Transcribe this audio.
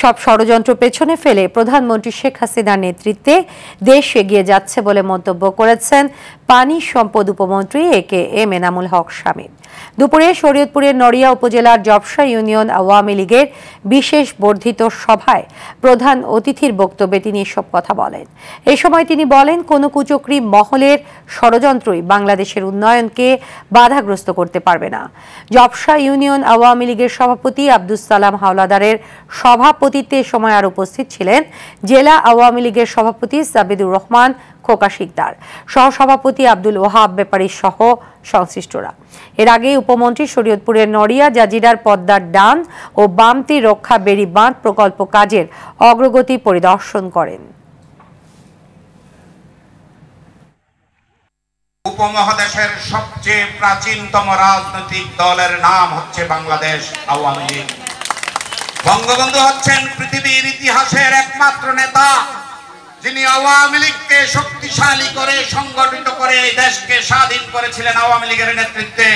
সব ষড়যন্ত্র পেছনে ফেলে প্রধানমন্ত্রী শেখ হাসিনার নেতৃত্বে দেশ এগিয়ে যাচ্ছে বলে মন্তব্য করেছেন পানি সম্পদ উপমন্ত্রী এ.কে.এম এনামুল হক শামীম। দুপুরে শরীয়তপুরের নড়িয়া উপজেলার জবসা ইউনিয়ন আওয়ামী লীগের বিশেষ বর্ধিত সভায় প্রধান অতিথির বক্তব্যে তিনি এসব কথা বলেন। এই সময় তিনি বলেন, কোনো কুচক্রী মহলের ষড়যন্ত্রই বাংলাদেশের উন্নয়নকে বাধাগ্রস্ত করতে পারবে না। জবসা ইউনিয়ন আওয়ামী লীগের সভাপতি আব্দুস সালাম হাওলাদারের সভাপতিত্বে এ সময় আর উপস্থিত ছিলেন জেলা আওয়ামী লীগের সভাপতি সাবিদুর রহমান খোকা শিকদার, সহসভাপতি আব্দুল ওহাব ব্যাপারী সহ সংশ্লিষ্টরা। এর আগে উপমন্ত্রী শরীয়তপুরের নড়িয়া জাজিরার পদ্মার ডান ও বামতি রক্ষা বেড়ি বাঁধ প্রকল্প কাজের অগ্রগতি পরিদর্শন করেন। উপমহাদেশের সবচেয়ে প্রাচীনতম রাজনৈতিক দলের নাম হচ্ছে বাংলাদেশ আওয়ামী লীগ। বঙ্গবন্ধু হচ্ছেন পৃথিবীর ইতিহাসের একমাত্র নেতা যিনি আওয়ামী লীগকে শক্তিশালী করে সংগঠিত করে এই দেশকে স্বাধীন করেছিলেন আওয়ামী লীগের নেতৃত্বে।